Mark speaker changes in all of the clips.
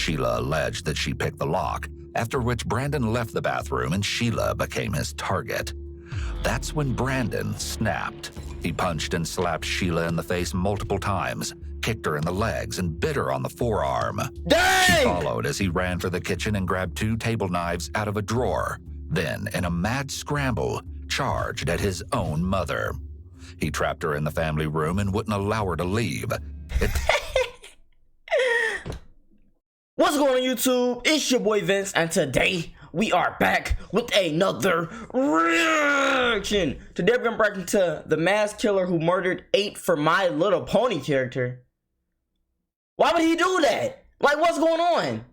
Speaker 1: Sheila alleged that she picked the lock, after which Brandon left the bathroom and Sheila became his target. That's when Brandon snapped. He punched and slapped Sheila in the face multiple times, kicked her in the legs, and bit her on the forearm.
Speaker 2: Dang!
Speaker 1: She followed as he ran for the kitchen and grabbed 2 table knives out of a drawer, then, in a mad scramble, charged at his own mother. He trapped her in the family room and wouldn't allow her to leave.
Speaker 2: What's going on, YouTube? It's your boy Vince, and today we are back with another reaction. Today we're gonna break into the mass killer who murdered 8 for My Little Pony character. Why would he do that? Like, what's going on?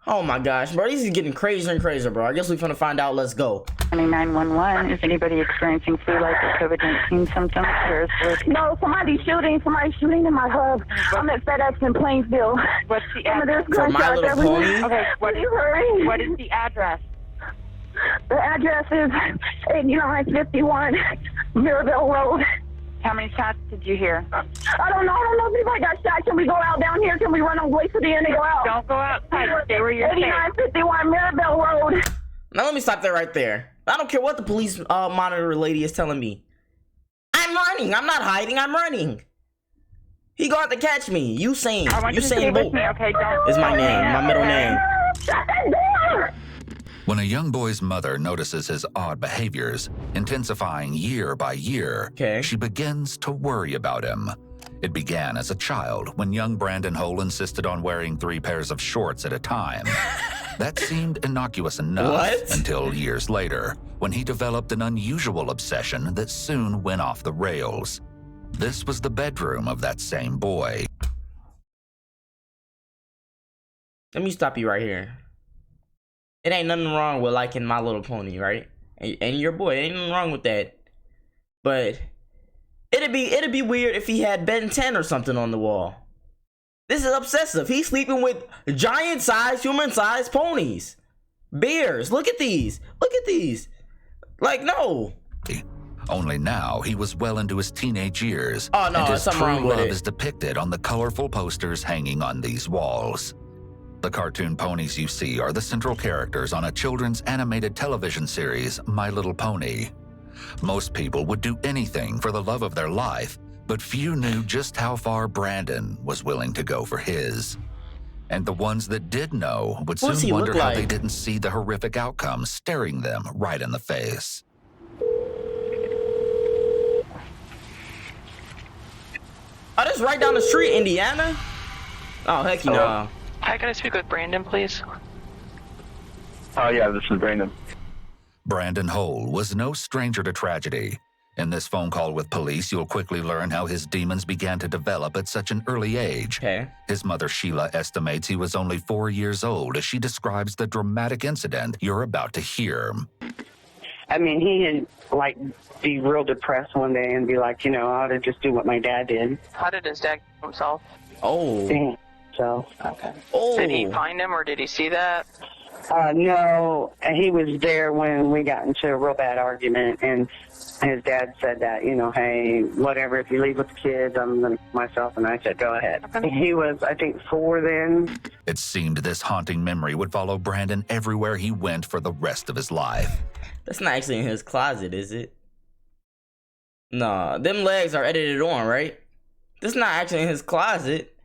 Speaker 2: Oh my gosh, bro, this is getting crazier and crazier, bro. I guess we're gonna find out. Let's go.
Speaker 3: 911. Is anybody experiencing flu-like or COVID-19 symptoms?
Speaker 4: No, somebody's shooting in my hub. I'm at FedEx in Plainsville.
Speaker 3: What's the address?
Speaker 2: For My Little Pony?
Speaker 3: Okay,
Speaker 4: What
Speaker 3: is the address?
Speaker 4: The address is 8951 Mirabelle Road.
Speaker 3: How many shots did you hear?
Speaker 4: I don't know if anybody got shot. Can we go out down here? Can we run on the way to the end and go out?
Speaker 3: Don't go outside. Stay where you're safe.
Speaker 4: 8951 Mirabelle Road.
Speaker 2: Now let me stop that right there. I don't care what the police monitor lady is telling me. I'm running. I'm not hiding. I'm running. He going to catch me. Usain Bolt
Speaker 3: Okay, don't.
Speaker 2: is my name. My middle name.
Speaker 4: Shut that door!
Speaker 1: When a young boy's mother notices his odd behaviors, intensifying year by year,
Speaker 2: Okay.
Speaker 1: she begins to worry about him. It began as a child when young Brandon Hole insisted on wearing 3 pairs of shorts at a time. That seemed innocuous enough until years later, when he developed an unusual obsession that soon went off the rails. This was the bedroom of that same boy.
Speaker 2: Let me stop you right here. It ain't nothing wrong with liking My Little Pony, right? And your boy, ain't nothing wrong with that. But it'd be weird if he had Ben 10 or something on the wall. This is obsessive. He's sleeping with giant-sized, human-sized ponies. Bears. Look at these. Look at these. Like, no.
Speaker 1: Only now he was well into his teenage years,
Speaker 2: Oh, no,
Speaker 1: and his
Speaker 2: something
Speaker 1: true
Speaker 2: wrong with
Speaker 1: love
Speaker 2: it.
Speaker 1: is depicted on the colorful posters hanging on these walls. The cartoon ponies you see are the central characters on a children's animated television series, My Little Pony. Most people would do anything for the love of their life, but few knew just how far Brandon was willing to go for his. And the ones that did know would
Speaker 2: What's
Speaker 1: soon
Speaker 2: he
Speaker 1: wonder
Speaker 2: look
Speaker 1: how they
Speaker 2: like?
Speaker 1: didn't see the horrific outcome staring them right in the face.
Speaker 2: Oh, that's right down the street, Indiana? Oh, heck you know.
Speaker 5: Hi, can I speak with Brandon, please?
Speaker 6: Yeah, this is Brandon.
Speaker 1: Brandon Hole was no stranger to tragedy. In this phone call with police, you'll quickly learn how his demons began to develop at such an early age.
Speaker 2: Okay.
Speaker 1: His mother, Sheila, estimates he was only 4 years old as she describes the dramatic incident you're about to hear.
Speaker 7: I mean, he'd like be real depressed one day and be like, I ought to just do what my dad did.
Speaker 5: How did his dad kill himself?
Speaker 2: Oh.
Speaker 7: So,
Speaker 5: Okay.
Speaker 2: Oh.
Speaker 5: Did he find him or did he see that?
Speaker 7: no, he was there when we got into a real bad argument, and his dad said that, hey, whatever, if you leave with the kids, I'm going to myself, and I said, go ahead. He was, I think, 4 then.
Speaker 1: It seemed this haunting memory would follow Brandon everywhere he went for the rest of his life.
Speaker 2: That's not actually in his closet, is it? Nah, them legs are edited on, right? That's not actually in his closet.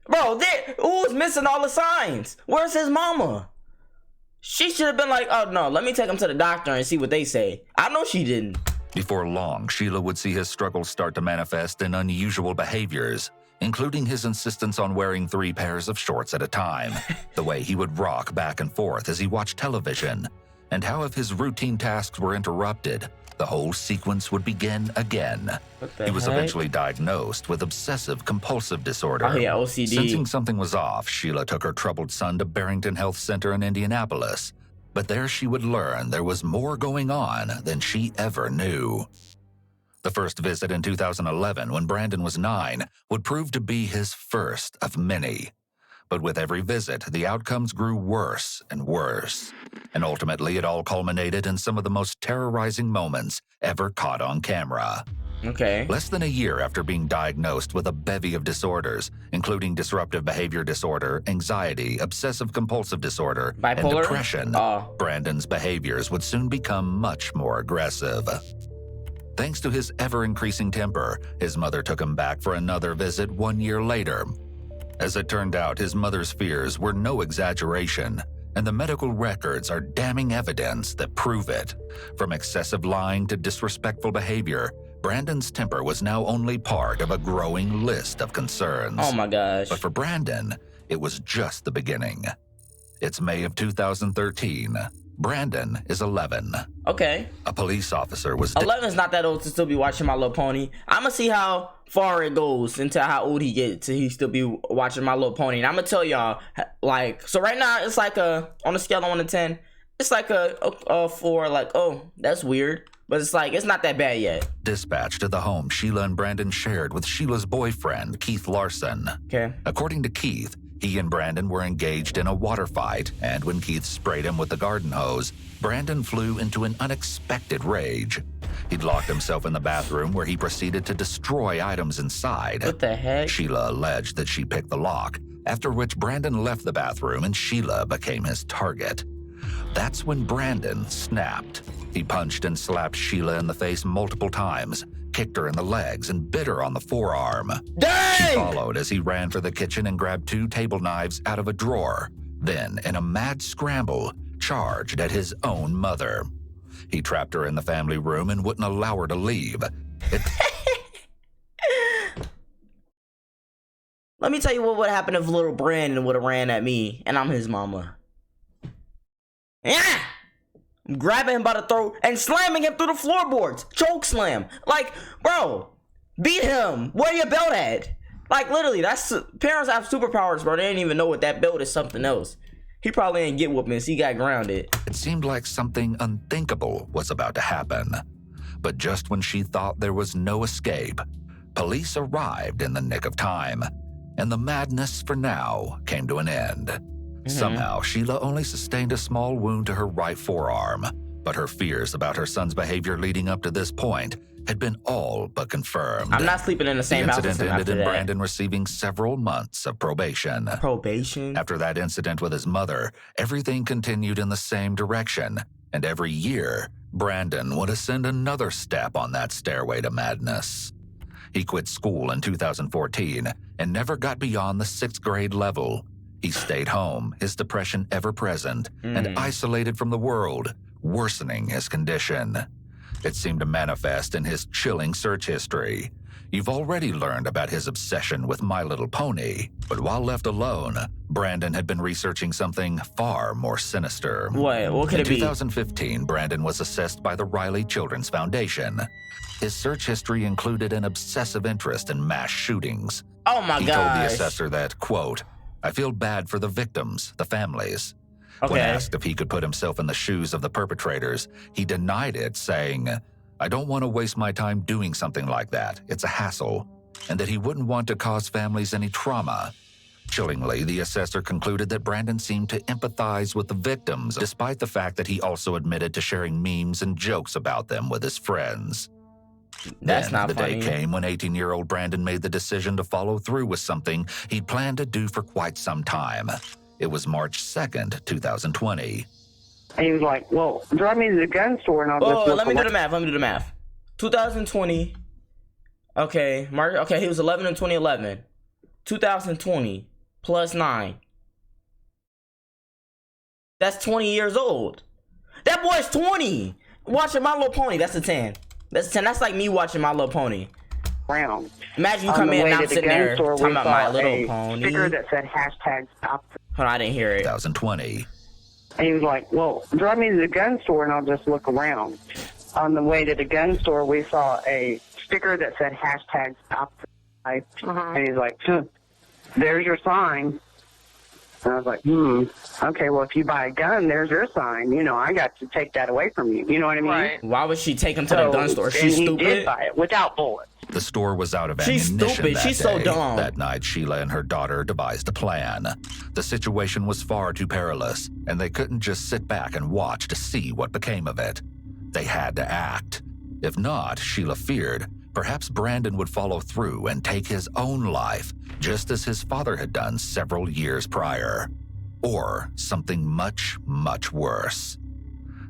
Speaker 2: Bro, who's missing all the signs? Where's his mama? She should have been like, oh no, let me take him to the doctor and see what they say. I know she didn't.
Speaker 1: Before long, Sheila would see his struggles start to manifest in unusual behaviors, including his insistence on wearing 3 pairs of shorts at a time, the way he would rock back and forth as he watched television, and how if his routine tasks were interrupted, the whole sequence would begin again. He was eventually diagnosed with obsessive-compulsive disorder.
Speaker 2: Oh yeah, OCD.
Speaker 1: Sensing something was off, Sheila took her troubled son to Barrington Health Center in Indianapolis. But there she would learn there was more going on than she ever knew. The first visit in 2011, when Brandon was 9, would prove to be his first of many. But with every visit, the outcomes grew worse and worse. And ultimately, it all culminated in some of the most terrorizing moments ever caught on camera.
Speaker 2: Okay.
Speaker 1: Less than a year after being diagnosed with a bevy of disorders, including disruptive behavior disorder, anxiety, obsessive-compulsive disorder, and
Speaker 2: Bipolar?
Speaker 1: depression,
Speaker 2: Oh.
Speaker 1: Brandon's behaviors would soon become much more aggressive. Thanks to his ever-increasing temper, his mother took him back for another visit 1 year later. As it turned out, his mother's fears were no exaggeration, and the medical records are damning evidence that prove it. From excessive lying to disrespectful behavior, Brandon's temper was now only part of a growing list of concerns.
Speaker 2: Oh my gosh.
Speaker 1: But for Brandon, it was just the beginning. It's May of 2013. Brandon is 11.
Speaker 2: Okay.
Speaker 1: A police officer was
Speaker 2: 11 is not that old to still be watching My Little Pony. I'm gonna see how far it goes into how old he gets till he still be watching My Little Pony. And I'm gonna tell y'all, like, so right now it's like on a scale of 1 to 10, it's like a 4, like, oh, that's weird. But it's like, it's not that bad yet.
Speaker 1: dispatched to the home Sheila and Brandon shared with Sheila's boyfriend, Keith Larson.
Speaker 2: Okay.
Speaker 1: According to Keith, he and Brandon were engaged in a water fight, and when Keith sprayed him with the garden hose, Brandon flew into an unexpected rage. He'd locked himself in the bathroom where he proceeded to destroy items inside.
Speaker 2: What the heck?
Speaker 1: Sheila alleged that she picked the lock, after which Brandon left the bathroom and Sheila became his target. That's when Brandon snapped. He punched and slapped Sheila in the face multiple times, kicked her in the legs, and bit her on the forearm.
Speaker 2: Dang!
Speaker 1: She followed as he ran for the kitchen and grabbed 2 table knives out of a drawer. Then, in a mad scramble, charged at his own mother. He trapped her in the family room and wouldn't allow her to leave.
Speaker 2: Let me tell you what would happen if little Brandon would have ran at me and I'm his mama. Yeah! I'm grabbing him by the throat and slamming him through the floorboards. Choke slam. Like, bro, beat him. Where your belt at? Like, literally, parents have superpowers, bro. They didn't even know what that belt is something else. He probably didn't get whoopings. He got grounded.
Speaker 1: It seemed like something unthinkable was about to happen. But just when she thought there was no escape, police arrived in the nick of time, and the madness for now came to an end. Somehow, Sheila only sustained a small wound to her right forearm, but her fears about her son's behavior leading up to this point had been all but confirmed.
Speaker 2: I'm not sleeping in the same house
Speaker 1: The
Speaker 2: as him
Speaker 1: incident
Speaker 2: after
Speaker 1: ended in
Speaker 2: that.
Speaker 1: Brandon receiving several months of probation.
Speaker 2: Probation?
Speaker 1: After that incident with his mother, everything continued in the same direction, and every year, Brandon would ascend another step on that stairway to madness. He quit school in 2014 and never got beyond the 6th grade level. He stayed home, his depression ever present, and isolated from the world, worsening his condition. It seemed to manifest in his chilling search history. You've already learned about his obsession with My Little Pony, but while left alone, Brandon had been researching something far more sinister.
Speaker 2: What could it be?
Speaker 1: In 2015, Brandon was assessed by the Riley Children's Foundation. His search history included an obsessive interest in mass shootings.
Speaker 2: Oh my
Speaker 1: He told the
Speaker 2: gosh.
Speaker 1: assessor that, quote, "I feel bad for the victims, the families."
Speaker 2: Okay.
Speaker 1: When asked if he could put himself in the shoes of the perpetrators, he denied it, saying, "I don't want to waste my time doing something like that. It's a hassle," and that he wouldn't want to cause families any trauma. Chillingly, the assessor concluded that Brandon seemed to empathize with the victims, despite the fact that he also admitted to sharing memes and jokes about them with his friends.
Speaker 2: That's
Speaker 1: Then
Speaker 2: not
Speaker 1: the
Speaker 2: funny.
Speaker 1: day came when 18-year-old Brandon made the decision to follow through with something he'd planned to do for quite some time. It was March 2nd, 2020.
Speaker 7: And he was like, well, drive me to the gun store and I'll just
Speaker 2: Oh,
Speaker 7: look
Speaker 2: let me
Speaker 7: around."
Speaker 2: do the math. 2020. Okay, March. Okay, he was 11 in 2011. 2020 plus 9. That's 20 years old. That boy's 20. Watching My Little Pony. That's a 10. That's a 10. That's like me watching My Little Pony.
Speaker 7: Around.
Speaker 2: Imagine you
Speaker 7: On
Speaker 2: come
Speaker 7: the
Speaker 2: in
Speaker 7: way
Speaker 2: and
Speaker 7: to
Speaker 2: I'm
Speaker 7: the
Speaker 2: sitting
Speaker 7: gun
Speaker 2: there
Speaker 7: store,
Speaker 2: talking
Speaker 7: we
Speaker 2: about
Speaker 7: saw
Speaker 2: My Little
Speaker 7: a
Speaker 2: Pony.
Speaker 7: sticker that said hashtag stop.
Speaker 2: Hold on, I didn't hear it.
Speaker 1: 2020.
Speaker 7: And he was like, well, drive me to the gun store and I'll just look around. On the way to the gun store, we saw a sticker that said hashtag stop. And he's like, there's your sign. And I was like, okay, well, if you buy a gun, there's your sign. You know, I got to take that away from you. You know what I mean?
Speaker 5: Right.
Speaker 2: Why would she take him to the gun store?
Speaker 7: And
Speaker 2: She's
Speaker 7: he
Speaker 2: stupid.
Speaker 7: did buy it without bullets.
Speaker 1: The store was out of
Speaker 2: She's
Speaker 1: ammunition
Speaker 2: stupid.
Speaker 1: that
Speaker 2: She's so
Speaker 1: day.
Speaker 2: dumb.
Speaker 1: That night, Sheila and her daughter devised a plan. The situation was far too perilous, and they couldn't just sit back and watch to see what became of it. They had to act. If not, Sheila feared, perhaps Brandon would follow through and take his own life, just as his father had done several years prior. Or something much, much worse.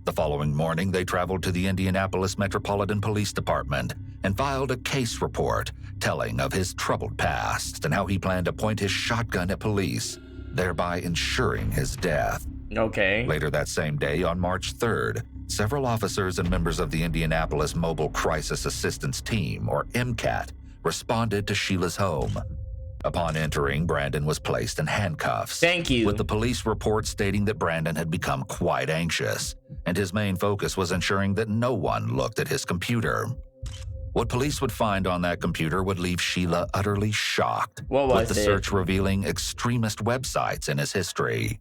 Speaker 1: The following morning, they traveled to the Indianapolis Metropolitan Police Department and filed a case report telling of his troubled past and how he planned to point his shotgun at police, thereby ensuring his death.
Speaker 2: Okay.
Speaker 1: Later that same day, on March 3rd, several officers and members of the Indianapolis Mobile Crisis Assistance Team, or MCAT, responded to Sheila's home. Upon entering, Brandon was placed in handcuffs.
Speaker 2: Thank you.
Speaker 1: With the police report stating that Brandon had become quite anxious, and his main focus was ensuring that no one looked at his computer. What police would find on that computer would leave Sheila utterly shocked,
Speaker 2: What was
Speaker 1: with the
Speaker 2: it?
Speaker 1: search revealing extremist websites in his history.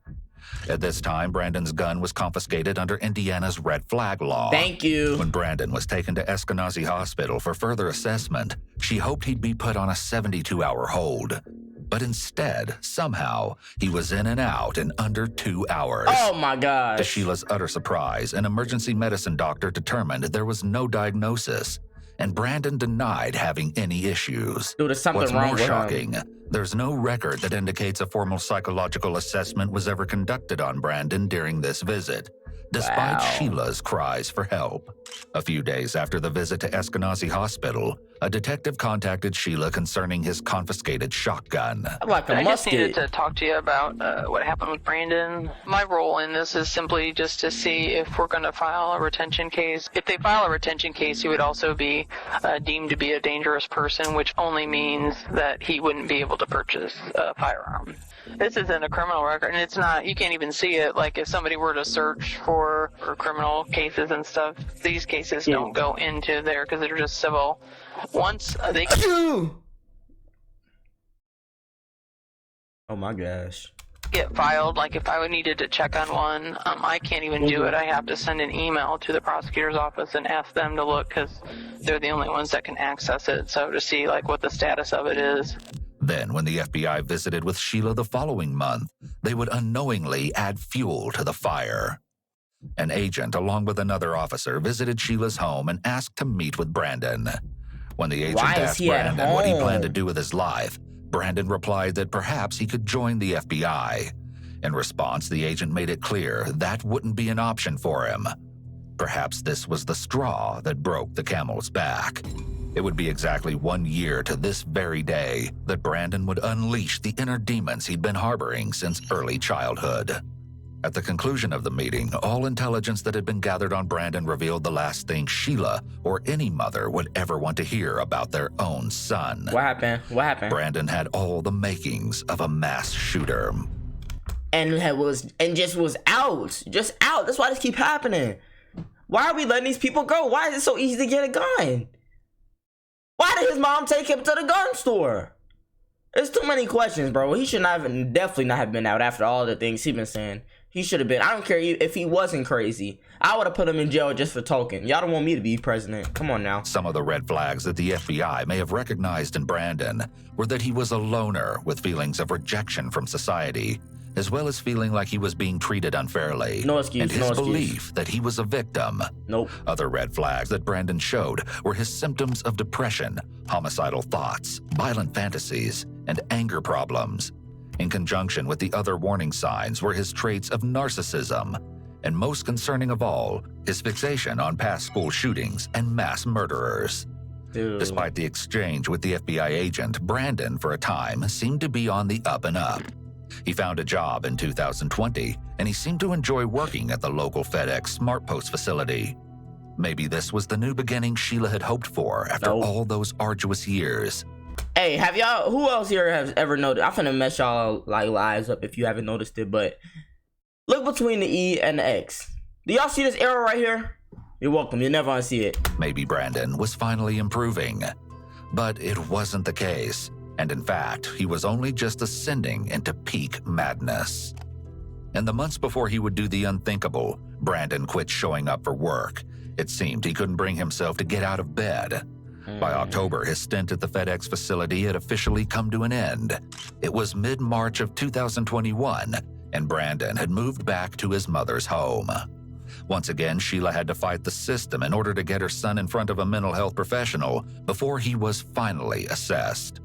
Speaker 1: At this time, Brandon's gun was confiscated under Indiana's red flag law.
Speaker 2: Thank you.
Speaker 1: When Brandon was taken to Escalating Hospital for further assessment, she hoped he'd be put on a 72-hour hold. But instead, somehow, he was in and out in under 2 hours.
Speaker 2: Oh my gosh.
Speaker 1: To Sheila's utter surprise, an emergency medicine doctor determined there was no diagnosis, and Brandon denied having any issues.
Speaker 2: Dude, there's something
Speaker 1: What's
Speaker 2: wrong
Speaker 1: more
Speaker 2: with him.
Speaker 1: shocking, there's no record that indicates a formal psychological assessment was ever conducted on Brandon during this visit, despite
Speaker 2: Wow.
Speaker 1: Sheila's cries for help. A few days after the visit to Escalating Hospital, a detective contacted Sheila concerning his confiscated shotgun.
Speaker 2: Like a
Speaker 5: I just needed
Speaker 2: musket.
Speaker 5: to talk to you about what happened with Brandon. My role in this is simply just to see if we're going to file a retention case. If they file a retention case, he would also be deemed to be a dangerous person, which only means that he wouldn't be able to purchase a firearm. This isn't a criminal record, and it's not, you can't even see it. Like, if somebody were to search for criminal cases and stuff, these cases don't go into there because they're just civil. Once they
Speaker 2: Oh my gosh.
Speaker 5: get filed, like if I needed to check on one, I can't even do it. I have to send an email to the prosecutor's office and ask them to look because they're the only ones that can access it. So to see like what the status of it is.
Speaker 1: Then, when the FBI visited with Sheila the following month, they would unknowingly add fuel to the fire. An agent, along with another officer, visited Sheila's home and asked to meet with Brandon. When the agent
Speaker 2: Why is
Speaker 1: asked
Speaker 2: he at
Speaker 1: Brandon what he
Speaker 2: home?
Speaker 1: planned to do with his life, Brandon replied that perhaps he could join the FBI. In response, the agent made it clear that wouldn't be an option for him. Perhaps this was the straw that broke the camel's back. It would be exactly 1 year to this very day that Brandon would unleash the inner demons he'd been harboring since early childhood. At the conclusion of the meeting, all intelligence that had been gathered on Brandon revealed the last thing Sheila or any mother would ever want to hear about their own son.
Speaker 2: What happened? What happened?
Speaker 1: Brandon had all the makings of a mass shooter.
Speaker 2: And just was out. Just out. That's why this keep happening. Why are we letting these people go? Why is it so easy to get a gun? Why did his mom take him to the gun store? There's too many questions, bro. He should definitely not have been out after all the things he's been saying. He should have been. I don't care if he wasn't crazy. I would have put him in jail just for talking. Y'all don't want me to be president. Come on now.
Speaker 1: Some of the red flags that the FBI may have recognized in Brandon were that he was a loner with feelings of rejection from society, as well as feeling like he was being treated unfairly.
Speaker 2: No excuse,
Speaker 1: and his
Speaker 2: no excuse.
Speaker 1: belief that he was a victim.
Speaker 2: Nope.
Speaker 1: Other red flags that Brandon showed were his symptoms of depression, homicidal thoughts, violent fantasies, and anger problems. In conjunction with the other warning signs were his traits of narcissism, and most concerning of all, his fixation on past school shootings and mass murderers.
Speaker 2: Dude.
Speaker 1: Despite the exchange with the FBI agent, Brandon, for a time, seemed to be on the up and up. He found a job in 2020, and he seemed to enjoy working at the local FedEx SmartPost facility. Maybe this was the new beginning Sheila had hoped for after all those arduous years.
Speaker 2: Hey, have y'all, who else here has ever noticed? I'm finna mess y'all like lives up if you haven't noticed it, but look between the E and the X. Do y'all see this arrow right here? You're welcome. You're never gonna see it.
Speaker 1: Maybe Brandon was finally improving, but it wasn't the case. And in fact, he was only just ascending into peak madness. In the months before he would do the unthinkable, Brandon quit showing up for work. It seemed he couldn't bring himself to get out of bed. By October, his stint at the FedEx facility had officially come to an end. It was mid-March of 2021, and Brandon had moved back to his mother's home. Once again, Sheila had to fight the system in order to get her son in front of a mental health professional before he was finally assessed.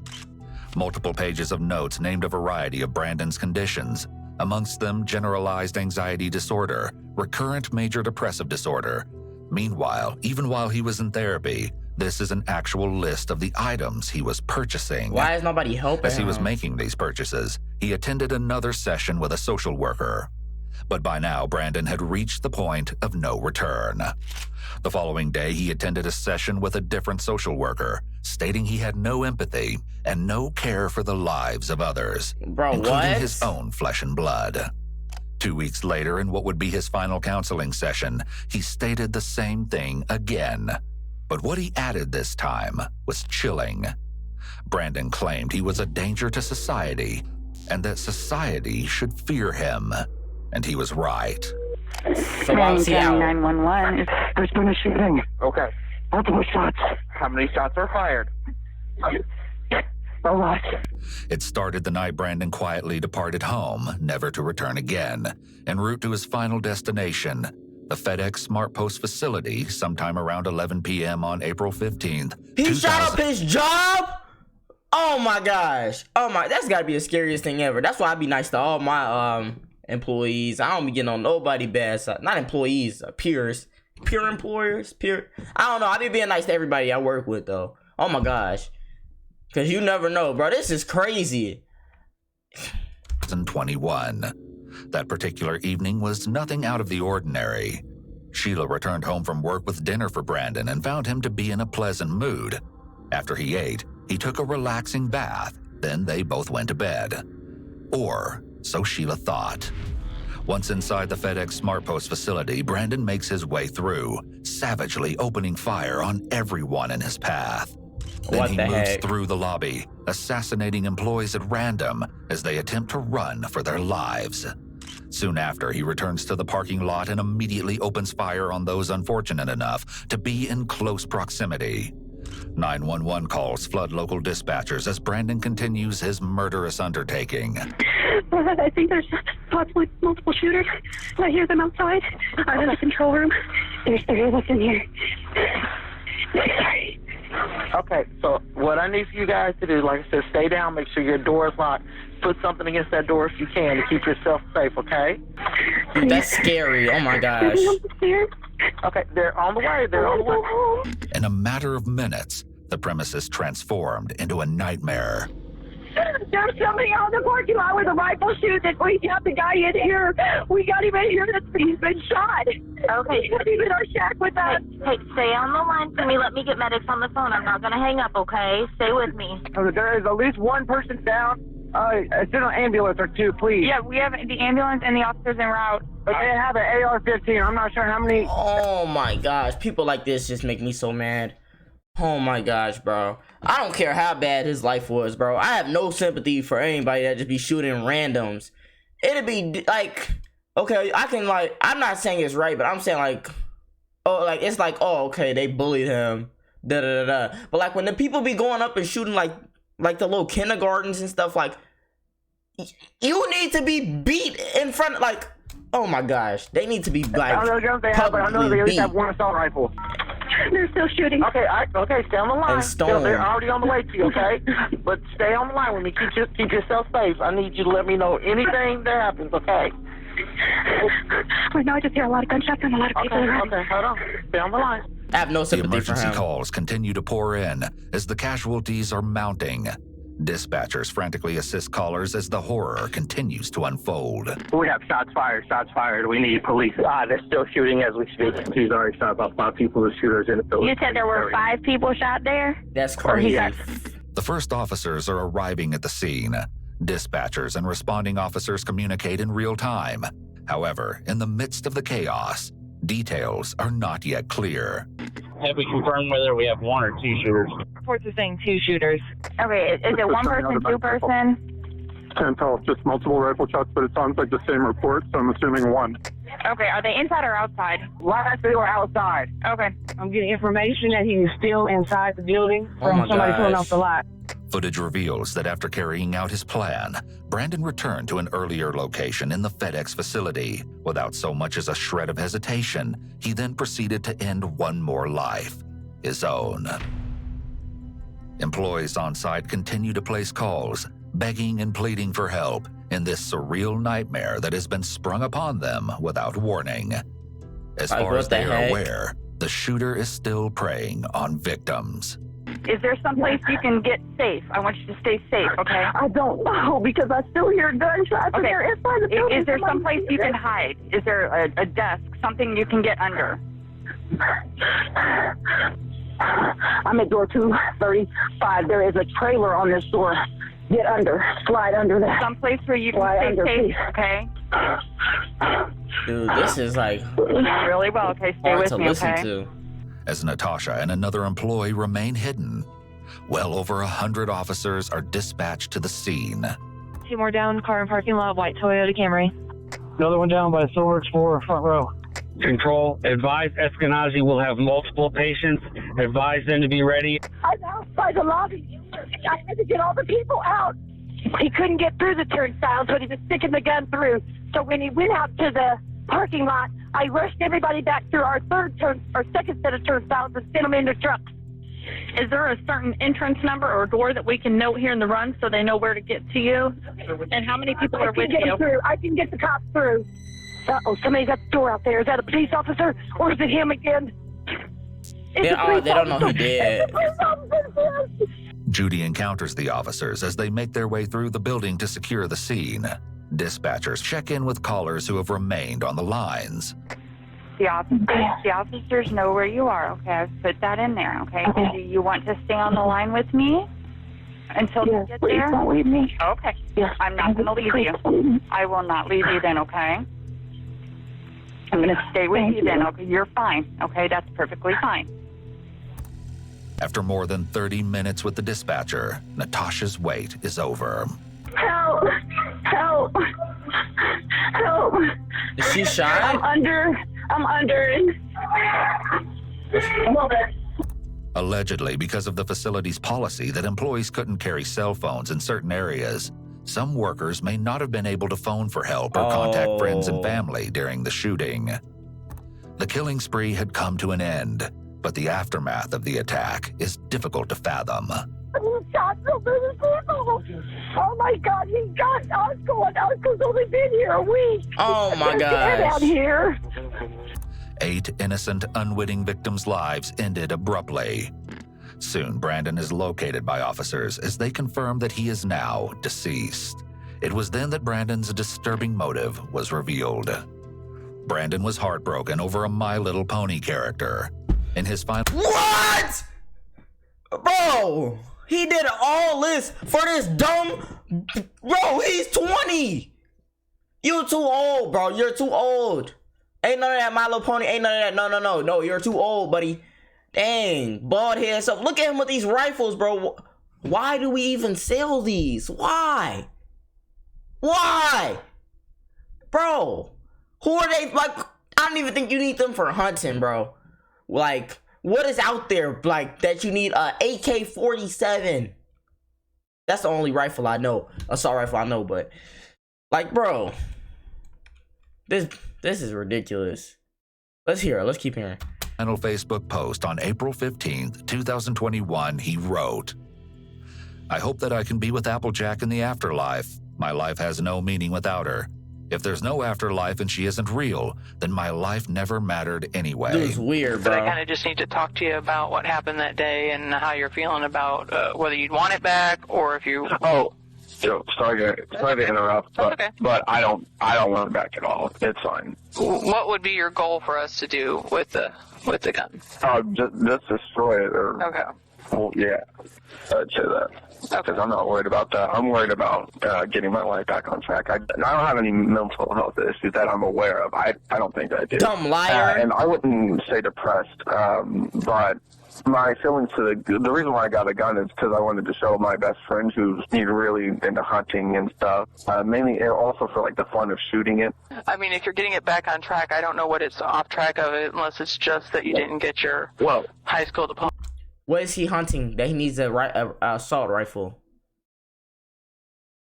Speaker 1: Multiple pages of notes named a variety of Brandon's conditions, amongst them generalized anxiety disorder, recurrent major depressive disorder. Meanwhile, even while he was in therapy, this is an actual list of the items he was purchasing.
Speaker 2: Why is nobody helping
Speaker 1: As he was
Speaker 2: him?
Speaker 1: making these purchases, he attended another session with a social worker. But by now, Brandon had reached the point of no return. The following day, he attended a session with a different social worker, stating he had no empathy and no care for the lives of others,
Speaker 2: Bro,
Speaker 1: including
Speaker 2: what?
Speaker 1: his own flesh and blood. 2 weeks later, in what would be his final counseling session, he stated the same thing again. But what he added this time was chilling. Brandon claimed he was a danger to society and that society should fear him. And he was right.
Speaker 2: So why was he out?
Speaker 3: 911.
Speaker 6: There's been a shooting. Okay. Multiple shots. How many shots are fired? A lot.
Speaker 1: It started the night Brandon quietly departed home, never to return again, en route to his final destination, the FedEx Smart Post facility, sometime around 11 p.m. on April 15th.
Speaker 2: He shot up his job? Oh my gosh. Oh my, that's gotta be the scariest thing ever. That's why I be nice to all my employees. I don't be getting on nobody bad side. Not employees, peers. Peer employers, peer. I don't know. I be being nice to everybody I work with though. Oh my gosh. Cause you never know, bro. This is crazy.
Speaker 1: 2021. That particular evening was nothing out of the ordinary. Sheila returned home from work with dinner for Brandon and found him to be in a pleasant mood. After he ate, he took a relaxing bath. Then they both went to bed. Or so Sheila thought. Once inside the FedEx Smart Post facility, Brandon makes his way through, savagely opening fire on everyone in his path. Then
Speaker 2: What
Speaker 1: he
Speaker 2: the
Speaker 1: moves
Speaker 2: heck?
Speaker 1: through the lobby, assassinating employees at random as they attempt to run for their lives. Soon after, he returns to the parking lot and immediately opens fire on those unfortunate enough to be in close proximity. 911 calls flood local dispatchers as Brandon continues his murderous undertaking.
Speaker 4: I think there's possibly multiple shooters. I hear them outside. I'm in the control room. There's 3 of us in here. Sorry.
Speaker 6: Okay, so what I need for you guys to do, like I said, stay down, make sure your door is locked. Put something against that door if you can to keep yourself safe, okay?
Speaker 2: Dude, that's scary. Oh my gosh.
Speaker 6: Okay, they're on the way. They're on the way.
Speaker 1: In a matter of minutes, the premises transformed into a nightmare.
Speaker 4: There's somebody out in the parking lot with a rifle shooting. We got the guy in here. We got him in here. He's been shot.
Speaker 8: Okay.
Speaker 4: He's in our shack with us.
Speaker 8: Hey, stay on the line for me. Let me get medics on the phone. I'm not going to hang up, okay? Stay with me.
Speaker 6: There is at least one person down. Send an ambulance or 2, please.
Speaker 9: Yeah, we have the ambulance and the officers en route.
Speaker 6: But they have an AR-15. I'm not sure how many.
Speaker 2: Oh my gosh. People like this just make me so mad. Oh my gosh, bro. I don't care how bad his life was, bro. I have no sympathy for anybody that just be shooting randoms. It'd be like, okay, I can like, I'm not saying it's right, but I'm saying like, oh, like, it's like, oh, okay, they bullied him. Da da da da. But like when the people be going up and shooting like the little kindergartens and stuff, like, you need to be beat in front of, like, oh my gosh. They need to be like,
Speaker 6: I don't know if they have, but I know they at least have one assault rifle.
Speaker 4: They're still shooting.
Speaker 6: Okay, okay, stay on the line.
Speaker 2: And stone.
Speaker 6: They're already on the way to you, okay? But stay on the line with me. Keep yourself safe. I need you to let me know anything that happens, okay?
Speaker 4: Right now I just hear a lot of gunshots and a lot of people around.
Speaker 6: Okay, hold on. Stay on the line.
Speaker 2: I have no
Speaker 1: The
Speaker 2: sympathy for
Speaker 1: emergency
Speaker 2: him.
Speaker 1: calls continue to pour in as the casualties are mounting. Dispatchers frantically assist callers as the horror continues to unfold.
Speaker 6: We have shots fired. We need police. They're still shooting as we speak. He's already shot about 5 people. The shooters in the building.
Speaker 9: You said there were 5 people shot there?
Speaker 2: That's crazy.
Speaker 1: The first officers are arriving at the scene. Dispatchers and responding officers communicate in real time. However, in the midst of the chaos, details are not yet clear.
Speaker 10: Have we confirmed whether we have 1 or 2 shooters?
Speaker 9: Reports are saying 2 shooters. Okay, is it 1 person, 2 person?
Speaker 11: Can't tell, just multiple rifle shots, but it sounds like the same report, so I'm assuming 1.
Speaker 9: Okay, are they inside or outside?
Speaker 6: Last they were outside.
Speaker 9: Okay.
Speaker 12: I'm getting information that he's still inside the building
Speaker 2: Oh
Speaker 12: from
Speaker 2: my
Speaker 12: somebody pulling
Speaker 2: gosh.
Speaker 12: off the lot.
Speaker 1: Footage reveals that after carrying out his plan, Brandon returned to an earlier location in the FedEx facility. Without so much as a shred of hesitation, he then proceeded to end one more life, his own. Employees on site continue to place calls, begging and pleading for help in this surreal nightmare that has been sprung upon them without warning. As far as they are aware, the shooter is still preying on victims.
Speaker 9: Is there someplace you can get safe? I want you to stay safe, okay?
Speaker 4: I don't know because I still hear gunshots.
Speaker 9: Okay.
Speaker 4: They're inside the building.
Speaker 9: Is there someplace you can hide? Is there a desk, something you can get under?
Speaker 4: I'm at door 235. There is a trailer on this door. Get under. Slide under that.
Speaker 9: Someplace where you can
Speaker 4: Slide
Speaker 9: stay
Speaker 4: under,
Speaker 9: safe,
Speaker 4: please.
Speaker 9: okay?
Speaker 2: Dude, this is like
Speaker 9: Really well, okay? Stay
Speaker 2: hard
Speaker 9: with
Speaker 2: to
Speaker 9: me,
Speaker 2: listen
Speaker 9: okay?
Speaker 2: to.
Speaker 1: As Natasha and another employee remain hidden, well over 100 officers are dispatched to the scene.
Speaker 12: 2 more down, car in parking lot, white Toyota Camry.
Speaker 10: Another one down by Silver Explorer, front row. Control, advise Escalating will have multiple patients. Advise them to be ready.
Speaker 4: I'm outside the lobby. I had to get all the people out. He couldn't get through the turnstiles, but he was sticking the gun through. So when he went out to the parking lot, I rushed everybody back through our second set of turnstiles and sent them in the trucks.
Speaker 9: Is there a certain entrance number or door that we can note here in the run so they know where to get to you? And how many people are with you?
Speaker 4: I can get the cops through. Uh-oh, somebody's at the door out there. Is that a police officer or is it him again?
Speaker 2: They don't know who did.
Speaker 1: Judy encounters the officers as they make their way through the building to secure the scene. Dispatchers check in with callers who have remained on the lines.
Speaker 9: The officers know where you are, okay? I've put that in there, okay? Do you want to stay on the line with me until you get
Speaker 4: Please
Speaker 9: there?
Speaker 4: don't leave me.
Speaker 9: Okay.
Speaker 4: Yes.
Speaker 9: I'm not going to leave you. I will not leave you then, okay? I'm going to stay with you then, okay? You're fine, okay? That's perfectly fine.
Speaker 1: After more than 30 minutes with the dispatcher, Natasha's wait is over.
Speaker 4: Help! Help! Help!
Speaker 2: Is she shot?
Speaker 4: I'm under.
Speaker 1: Allegedly, because of the facility's policy that employees couldn't carry cell phones in certain areas, some workers may not have been able to phone for help or contact friends and family during the shooting. The killing spree had come to an end, but the aftermath of the attack is difficult to fathom.
Speaker 4: He shot so many people. Oh my God, he got Oscar, and Oscar's only been here a week.
Speaker 2: Oh my
Speaker 4: Get
Speaker 2: gosh.
Speaker 4: out here.
Speaker 1: 8 innocent, unwitting victims' lives ended abruptly. Soon, Brandon is located by officers as they confirm that he is now deceased. It was then that Brandon's disturbing motive was revealed. Brandon was heartbroken over a My Little Pony character. In his final...
Speaker 2: What? Bro, he did all this for this dumb... Bro, he's 20. You too old, bro. You're too old. Ain't none of that My Little Pony. Ain't none of that. No. You're too old, buddy. Dang, bald head. So look at him with these rifles, bro. Why do we even sell these? Why? Bro, who are they? Like, I don't even think you need them for hunting, bro. Like, what is out there, like, that you need a AK-47? That's the only rifle I know. Assault rifle I know, but, like, bro, this is ridiculous. Let's hear it. Let's keep hearing.
Speaker 1: Final Facebook post on April 15th, 2021, he wrote, "I hope that I can be with Applejack in the afterlife. My life has no meaning without her. If there's no afterlife and she isn't real, then my life never mattered anyway."
Speaker 2: Dude's weird,
Speaker 5: But
Speaker 2: bro.
Speaker 5: I kind of just need to talk to you about what happened that day and how you're feeling about whether you'd want it back or if you...
Speaker 11: Oh, sorry to interrupt, but I don't want it back at all. It's fine.
Speaker 5: What would be your goal for us to do with the gun?
Speaker 11: Just destroy it.
Speaker 5: Okay.
Speaker 11: Well, yeah, I'd say that. Because I'm not worried about that. I'm worried about getting my life back on track. I don't have any mental health issues that I'm aware of. I don't think I do.
Speaker 2: Dumb liar.
Speaker 11: And I wouldn't say depressed, but my feelings to the reason why I got a gun is because I wanted to show my best friend who's really into hunting and stuff. Mainly also for like the fun of shooting it.
Speaker 5: I mean, if you're getting it back on track, I don't know what it's off track of it unless it's just that you didn't get your high school diploma.
Speaker 2: What is he hunting that he needs a assault rifle?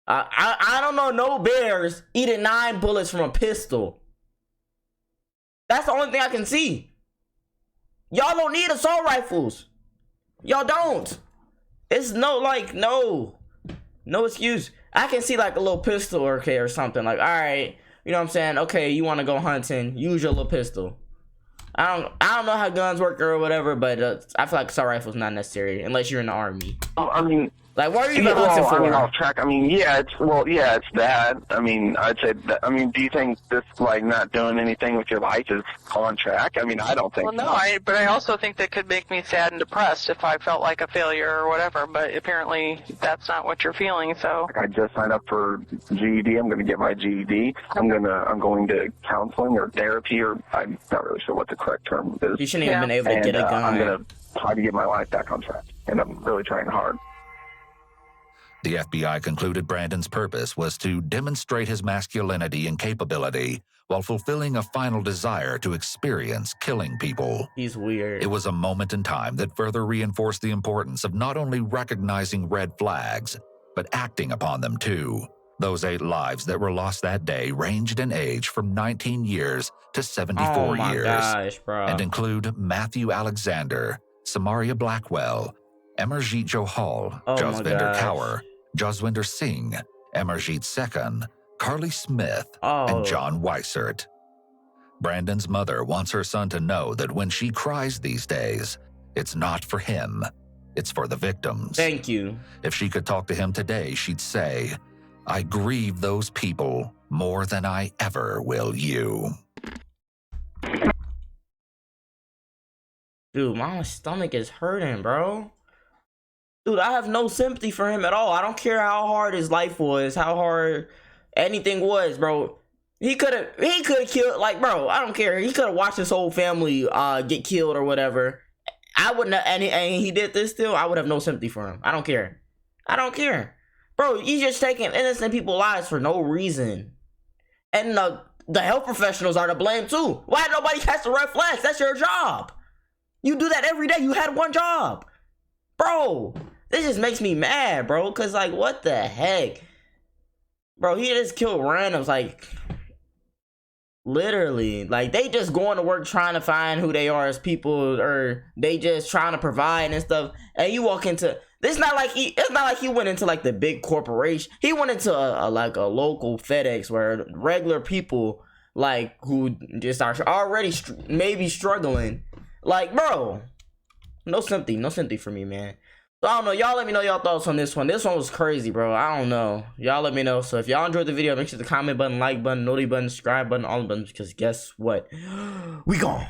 Speaker 2: I don't know no bears eating 9 bullets from a pistol. That's the only thing I can see. Y'all don't need assault rifles. Y'all don't. It's no excuse. I can see like a little pistol or something. Like, all right, you know what I'm saying? Okay, you want to go hunting? Use your little pistol. I don't know how guns work or whatever, but I feel like assault rifle's not necessary unless you're in the army.
Speaker 11: I mean,
Speaker 2: like, what are you even hunting for?
Speaker 11: I mean, off track. I mean, it's that. I mean, I'd say that. I mean, do you think this like not doing anything with your life is on track? I mean, I don't think.
Speaker 5: Well, no, but I also think that could make me sad and depressed if I felt like a failure or whatever. But apparently, that's not what you're feeling. So.
Speaker 11: I just signed up for GED. I'm going to get my GED. I'm going to counseling or therapy, or I'm not really sure what the correct term is.
Speaker 2: You shouldn't even been able to get a gun.
Speaker 11: I'm going to try to get my life back on track, and I'm really trying hard.
Speaker 1: The FBI concluded Brandon's purpose was to demonstrate his masculinity and capability while fulfilling a final desire to experience killing people.
Speaker 2: He's weird.
Speaker 1: It was a moment in time that further reinforced the importance of not only recognizing red flags, but acting upon them too. Those 8 lives that were lost that day ranged in age from 19 years to 74 years.
Speaker 2: Gosh, bro.
Speaker 1: And include Matthew Alexander, Samaria Blackwell, Amarjeet Johal, Jasvinder Kaur, Jaswinder Singh, Amarjeet Sekhan, Carly Smith, and John Weissert. Brandon's mother wants her son to know that when she cries these days, it's not for him, it's for the victims.
Speaker 2: Thank you.
Speaker 1: If she could talk to him today, she'd say, I grieve those people more than I ever will you.
Speaker 2: Dude, my stomach is hurting, bro. Dude, I have no sympathy for him at all. I don't care how hard his life was, how hard anything was, bro. He could have killed, like, bro, I don't care. He could have watched his whole family get killed or whatever. I wouldn't have, and he did this still, I would have no sympathy for him. I don't care. I don't care. Bro, you just taking innocent people's lives for no reason. And the health professionals are to blame too. Why nobody catch the red flags? That's your job. You do that every day. You had one job. Bro, this just makes me mad, bro. Because, like, what the heck? Bro, he just killed randoms, like, literally. Like, they just going to work trying to find who they are as people, or they just trying to provide and stuff. And you walk into... It's not like he went into, like, the big corporation. He went into, a local FedEx where regular people, like, who just are already maybe struggling. Like, bro, no sympathy for me, man. So I don't know. Y'all let me know y'all thoughts on this one. This one was crazy, bro. I don't know. Y'all let me know. So if y'all enjoyed the video, make sure the comment button, like button, notify button, subscribe button, all the buttons, because guess what? We gone.